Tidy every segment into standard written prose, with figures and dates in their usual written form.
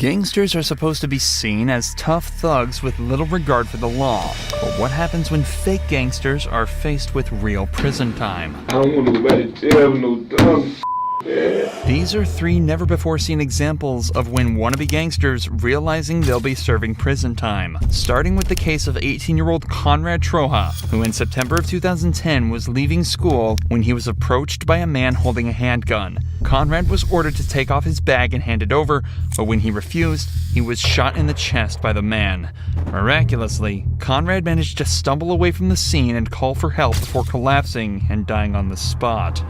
Gangsters are supposed to be seen as tough thugs with little regard for the law. But what happens when fake gangsters are faced with real prison time? I don't want to go back to jail, no dumb man. These are three never-before-seen examples of when wannabe gangsters realizing they'll be serving prison time. Starting with the case of 18-year-old Conrad Troja, who in September of 2010 was leaving school when he was approached by a man holding a handgun. Conrad was ordered to take off his bag and hand it over, but when he refused, he was shot in the chest by the man. Miraculously, Conrad managed to stumble away from the scene and call for help before collapsing and dying on the spot.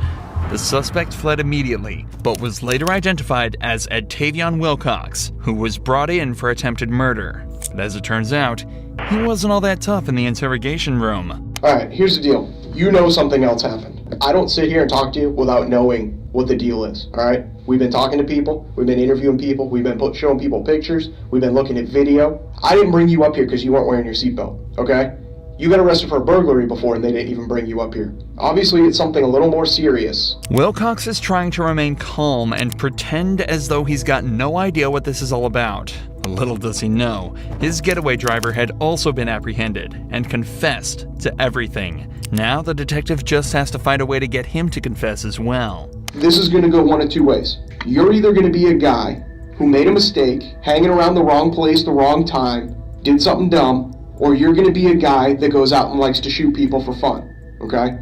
The suspect fled immediately, but was later identified as Edtavion Wilcox, who was brought in for attempted murder. But as it turns out, he wasn't all that tough in the interrogation room. Alright, here's the deal. You know something else happened. I don't sit here and talk to you without knowing what the deal is, alright? We've been talking to people, we've been interviewing people, we've been showing people pictures, we've been looking at video. I didn't bring you up here because you weren't wearing your seatbelt, okay? You got arrested for a burglary before and they didn't even bring you up here. Obviously, it's something a little more serious. Wilcox is trying to remain calm and pretend as though he's got no idea what this is all about. Little does he know, his getaway driver had also been apprehended and confessed to everything. Now the detective just has to find a way to get him to confess as well. This is going to go one of two ways. You're either going to be a guy who made a mistake, hanging around the wrong place, the wrong time, did something dumb, or you're going to be a guy that goes out and likes to shoot people for fun, okay?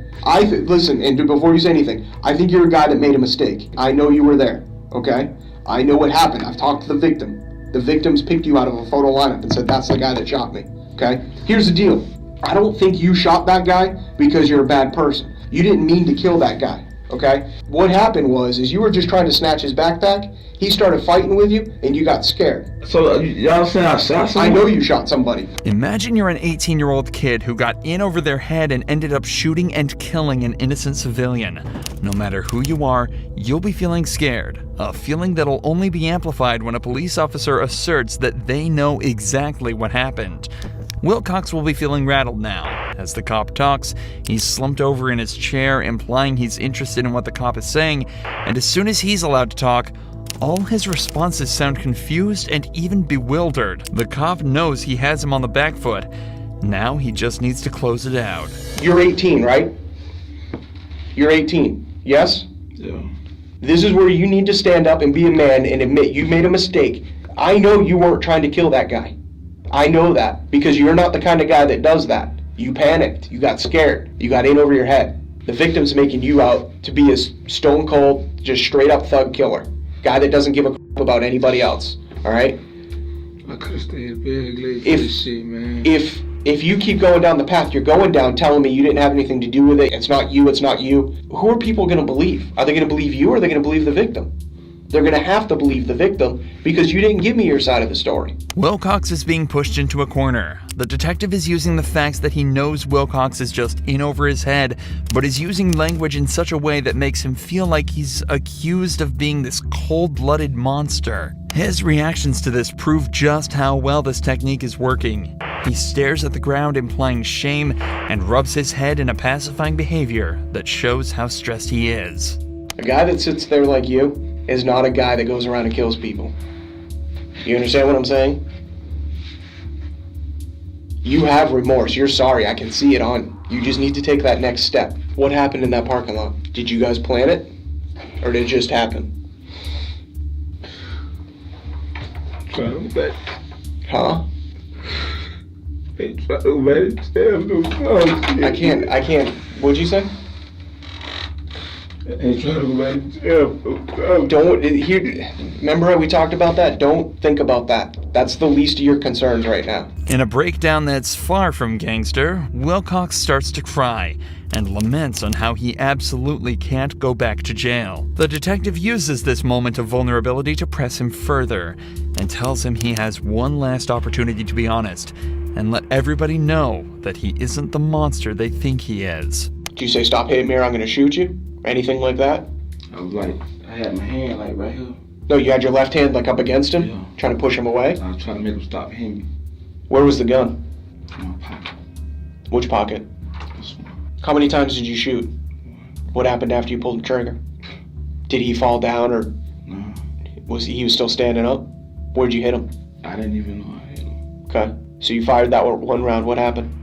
Listen, and before you say anything, I think you're a guy that made a mistake. I know you were there, okay? I know what happened. I've talked to the victim. The victims picked you out of a photo lineup and said, that's the guy that shot me, okay? Here's the deal. I don't think you shot that guy because you're a bad person. You didn't mean to kill that guy, okay? What happened was you were just trying to snatch his backpack. He started fighting with you, and you got scared. So y'all saying I shot someone? I know you shot somebody. Imagine you're an 18-year-old kid who got in over their head and ended up shooting and killing an innocent civilian. No matter who you are, you'll be feeling scared. A feeling that'll only be amplified when a police officer asserts that they know exactly what happened. Wilcox will be feeling rattled now. As the cop talks, he's slumped over in his chair, implying he's interested in what the cop is saying, and as soon as he's allowed to talk, all his responses sound confused and even bewildered. The cop knows he has him on the back foot. Now he just needs to close it out. You're 18, right? You're 18, yes? Yeah. This is where you need to stand up and be a man and admit you made a mistake. I know you weren't trying to kill that guy. I know that, because you're not the kind of guy that does that. You panicked, you got scared, you got in over your head. The victim's making you out to be a stone cold, just straight up thug killer. Guy that doesn't give a crap about anybody else, alright? I could've stayed big late for this shit, man. If you keep going down the path you're going down, telling me you didn't have anything to do with it, it's not you, who are people gonna believe? Are they gonna believe you or are they gonna believe the victim? They're gonna have to believe the victim because you didn't give me your side of the story. Wilcox is being pushed into a corner. The detective is using the facts that he knows Wilcox is just in over his head, but is using language in such a way that makes him feel like he's accused of being this cold-blooded monster. His reactions to this prove just how well this technique is working. He stares at the ground, implying shame, and rubs his head in a pacifying behavior that shows how stressed he is. A guy that sits there like you is not a guy that goes around and kills people. You understand what I'm saying? You have remorse. You're sorry. I can see it on you. You just need to take that next step. What happened in that parking lot? Did you guys plan it? Or did it just happen? Trying to back. Huh? They try to back jail, no dumb shit. I can't. What'd you say? Ain't trying to go back to jail, no dumb. Don't, here, remember how we talked about that? Don't think about that. That's the least of your concerns right now. In a breakdown that's far from gangster, Wilcox starts to cry and laments on how he absolutely can't go back to jail. The detective uses this moment of vulnerability to press him further and tells him he has one last opportunity to be honest and let everybody know that he isn't the monster they think he is. Do you say, stop hitting me or I'm gonna shoot you? Anything like that? I was like, I had my hand like right here. No, you had your left hand like up against him? Yeah. Trying to push him away? I was trying to make him stop hitting me. Where was the gun? In my pocket. Which pocket? This one. How many times did you shoot? What happened after you pulled the trigger? Did he fall down or No. was he was still standing up? Where'd you hit him? I didn't even know I hit him. Okay. So you fired that one round. What happened?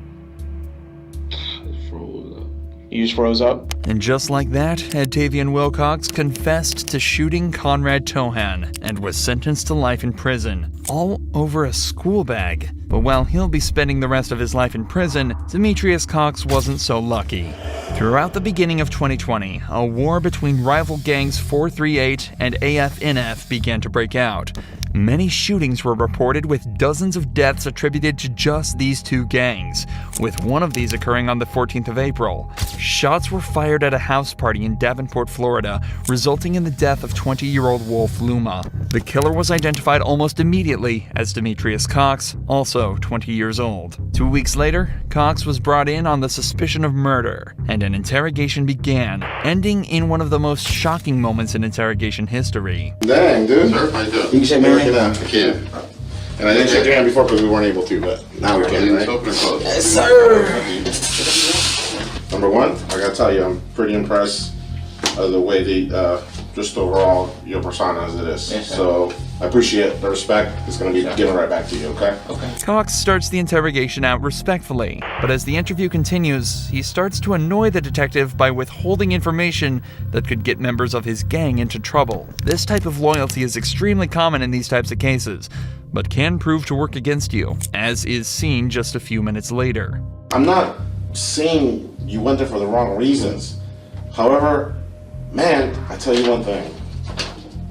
I just froze up. You just froze up? And just like that, Octavian Wilcox confessed to shooting Conrad Tohan and was sentenced to life in prison, all over a school bag. But while he'll be spending the rest of his life in prison, Demetrius Cox wasn't so lucky. Throughout the beginning of 2020, a war between rival gangs 438 and AFNF began to break out. Many shootings were reported, with dozens of deaths attributed to just these two gangs, with one of these occurring on the 14th of April. Shots were fired at a house party in Davenport, Florida, resulting in the death of 20-year-old Wolf Luma. The killer was identified almost immediately as Demetrius Cox, also 20 years old. 2 weeks later, Cox was brought in on the suspicion of murder, and an interrogation began, ending in one of the most shocking moments in interrogation history. Dang, dude. Sir, how you doing? You can say Mary? I can. And I didn't shake your hand before because we weren't able to, but now we can, right? Open or close? Yes, sir. Number one, I gotta tell you, I'm pretty impressed of the way just overall, your persona as it is. Yes, sir. So I appreciate the respect. It's gonna be given right back to you, okay? Okay. Cox starts the interrogation out respectfully, but as the interview continues, he starts to annoy the detective by withholding information that could get members of his gang into trouble. This type of loyalty is extremely common in these types of cases, but can prove to work against you, as is seen just a few minutes later. I'm not saying you went there for the wrong reasons. However, man, I tell you one thing.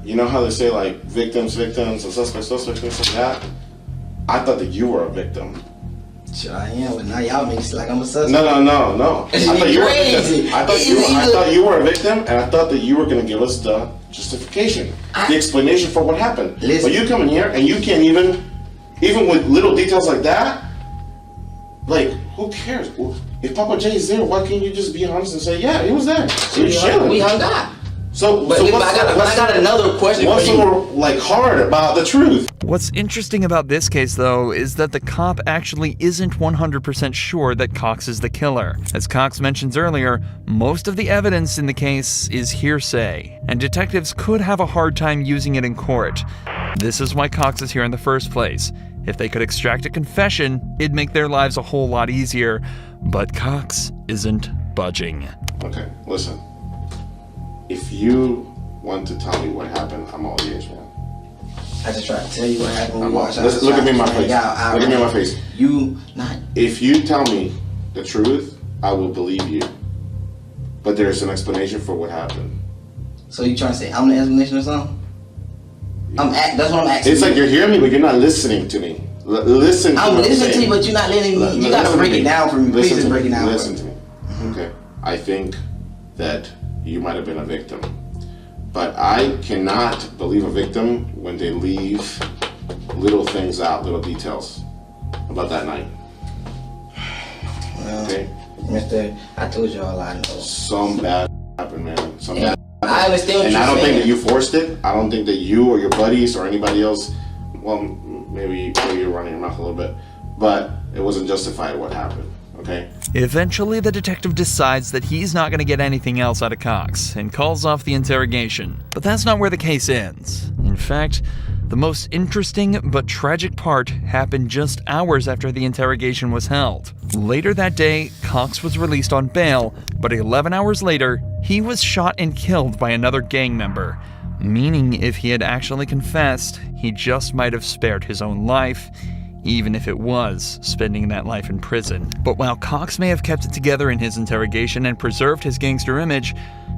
You know how they say like victims, and suspects, things like that? I thought that you were a victim. Sure I am, but now y'all make it like I'm a suspect. No. I thought you were a Crazy. victim. I thought you were a victim, and I thought that you were gonna give us the justification, the explanation for what happened. Listen. But you come in here and you can't even with little details like that. Like, who cares? If Papa Jay's there, why can't you just be honest and say, yeah, he was there? So you're chilling. We hung out. But I got another question for what's you. so like hard about the truth? What's interesting about this case, though, is that the cop actually isn't 100% sure that Cox is the killer. As Cox mentions earlier, most of the evidence in the case is hearsay, and detectives could have a hard time using it in court. This is why Cox is here in the first place. If they could extract a confession, it'd make their lives a whole lot easier, but Cox isn't budging. Okay, listen. If you want to tell me what happened, I'm all ears, man. I just tried to tell you what happened. We watched. Look at me in my face. Look at me in my face. You not. If you tell me the truth, I will believe you. But there's an explanation for what happened. So you trying to say I'm the explanation or something? That's what I'm asking. It's like you're hearing me, but you're not listening to me. Listen to I'm what I'm listening to saying. you, but you're not letting me. You Listen gotta to break me. it down for me. Please just break it down. Listen to me. Okay. I think that you might have been a victim. But I cannot believe a victim when they leave little things out, little details about that night. Well, Okay? Mister, I told you all I know. Some bad happened, man. Some bad. I understand what And you're I don't saying. think that you forced it. I don't think that you or your buddies or anybody else, well, maybe you're running your mouth a little bit, but it wasn't justified what happened, okay? Eventually, the detective decides that he's not going to get anything else out of Cox and calls off the interrogation. But that's not where the case ends. In fact, the most interesting but tragic part happened just hours after the interrogation was held. Later that day, Cox was released on bail, but 11 hours later, he was shot and killed by another gang member. Meaning if he had actually confessed, he just might have spared his own life, even if it was spending that life in prison. But while Cox may have kept it together in his interrogation and preserved his gangster image,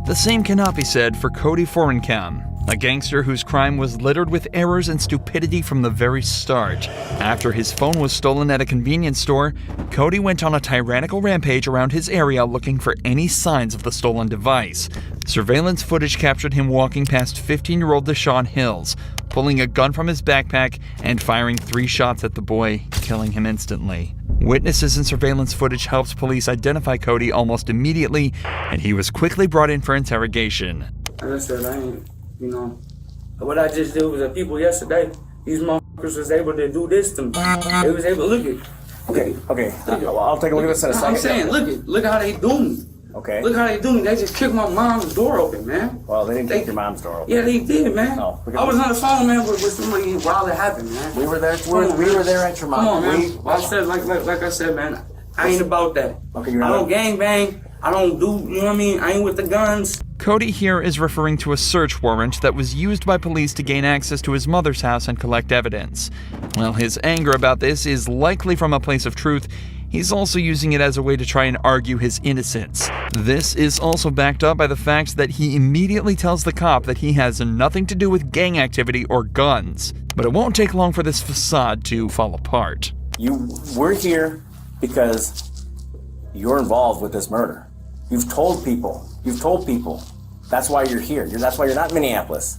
the same cannot be said for Cody Forencam, a gangster whose crime was littered with errors and stupidity from the very start. After his phone was stolen at a convenience store, Cody went on a tyrannical rampage around his area looking for any signs of the stolen device. Surveillance footage captured him walking past 15-year-old Deshaun Hills, pulling a gun from his backpack and firing 3 shots at the boy, killing him instantly. Witnesses and surveillance footage helped police identify Cody almost immediately, and he was quickly brought in for interrogation. Like I said, what I just did with the people yesterday, these motherfuckers was able to do this to me. They was able to look at. Okay. I'll take a look at this in a second. I'm saying, look how they do me. Okay. Look how they do me. They just kicked my mom's door open, man. Well, they didn't kick your mom's door open. Yeah, they did, man. No, I was on the phone, man, with somebody while it happened, man. We were there. We were there at your mom. Come on, man. Like I said, man, I ain't about that. Okay, you're I not. don't gang bang. I don't do, you know what I mean? I ain't with the guns. Cody here is referring to a search warrant that was used by police to gain access to his mother's house and collect evidence. While his anger about this is likely from a place of truth, he's also using it as a way to try and argue his innocence. This is also backed up by the fact that he immediately tells the cop that he has nothing to do with gang activity or guns. But it won't take long for this facade to fall apart. We're here because you're involved with this murder. You've told people. That's why you're here. That's why you're not in Minneapolis.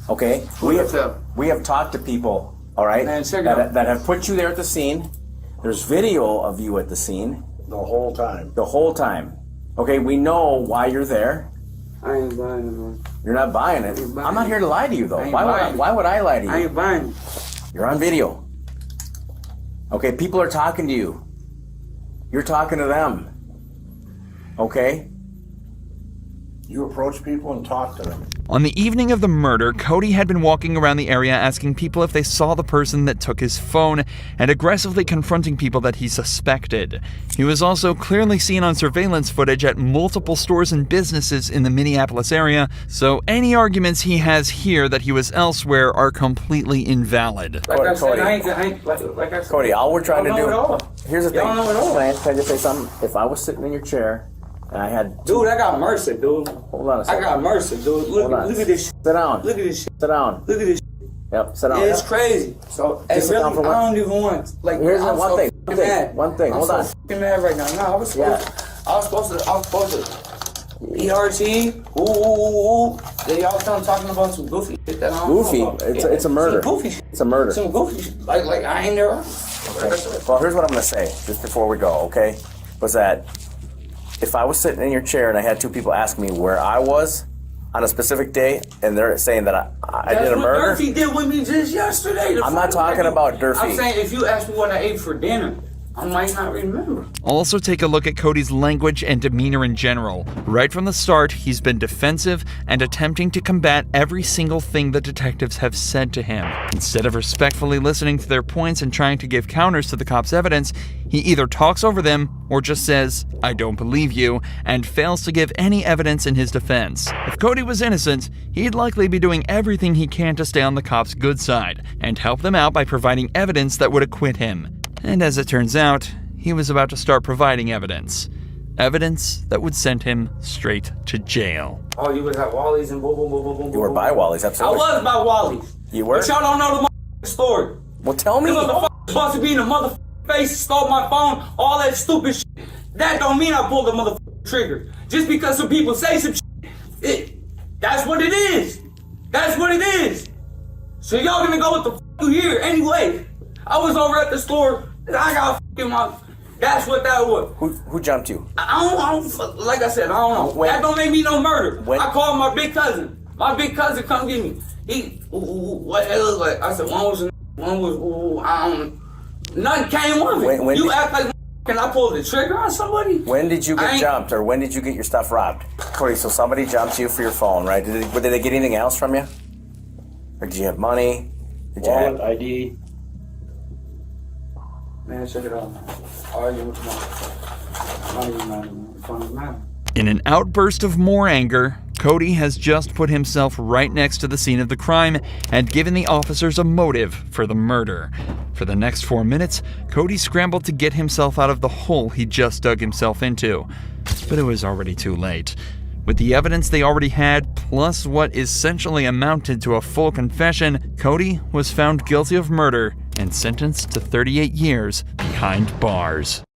Okay? We have talked to people, all right, Man, check it out. that have put you there at the scene. There's video of you at the scene. The whole time. The whole time. Okay, we know why you're there. I ain't buying it, man. You're not buying it. ain't buying I'm not it. here to lie to you, though. I ain't Why would I lie to you? I ain't buying it. You're on video. Okay, people are talking to you. You're talking to them. Okay? You approach people and talk to them. On the evening of the murder, Cody had been walking around the area asking people if they saw the person that took his phone and aggressively confronting people that he suspected. He was also clearly seen on surveillance footage at multiple stores and businesses in the Minneapolis area, so any arguments he has here that he was elsewhere are completely invalid. Like I said, Cody. I ain't like I said. Cody, all we're trying to Y'all know it all. do. Here's the thing. Y'all know it all. Can I just say something? If I was sitting in your chair and I had. Dude, I got mercy, dude. Hold on a I second. got mercy, dude. Look at this shit. Sit down. Look at this shit. Sit down. Look at this shit. Yep, sit down. It's crazy. So, hey, Just sit really, down for I one- don't even want, like, Here's I'm one so thing. fucking mad. One thing. Hold I'm on. so fucking mad right now. No, I was supposed to, ERT, ooh. Then y'all done talking about some goofy shit that I don't Goofy? know about. It's a murder. Some goofy shit. It's a murder. Some goofy shit. Like I ain't there. Well, here's what I'm going to say, just before we go, okay? Was that if I was sitting in your chair and I had two people ask me where I was on a specific day, and they're saying that I did a murder. That's what Durfee did with me just yesterday. I'm not talking about Durfee. I'm saying if you ask me what I ate for dinner, I might not remember. Also take a look at Cody's language and demeanor in general. Right from the start, he's been defensive and attempting to combat every single thing the detectives have said to him. Instead of respectfully listening to their points and trying to give counters to the cops' evidence, he either talks over them or just says, "I don't believe you," and fails to give any evidence in his defense. If Cody was innocent, he'd likely be doing everything he can to stay on the cops' good side and help them out by providing evidence that would acquit him. And as it turns out, he was about to start providing evidence. Evidence that would send him straight to jail. Oh, you was at Wally's and boom, boom, boom, boom, boom. You were by Wally's, I absolutely. was by Wally's. You were? But y'all don't know the motherfucking story. Well, tell me. You motherfucker supposed to be in the motherfucking face, stole my phone, all that stupid shit. That don't mean I pulled the motherfucking trigger. Just because some people say some shit, that's what it is. That's what it is. So y'all gonna go with the you here anyway. I was over at the store, and I got fucking my. That's what that was. Who jumped you? I don't, like I said, I don't know. That don't make me no murder. I called my big cousin. My big cousin come get me. He, what it look like? I said, one was, I don't. Nothing came of it. You act like can I pull the trigger on somebody? When did you get jumped, or when did you get your stuff robbed? Cody, so somebody jumped you for your phone, right? Did they get anything else from you? Or did you have money? Wallet, ID. Man, check it out, man. Arguing with tomorrow. In an outburst of more anger, Cody has just put himself right next to the scene of the crime and given the officers a motive for the murder. For the next 4 minutes, Cody scrambled to get himself out of the hole he just dug himself into. But it was already too late. With the evidence they already had, plus what essentially amounted to a full confession, Cody was found guilty of murder and sentenced to 38 years behind bars.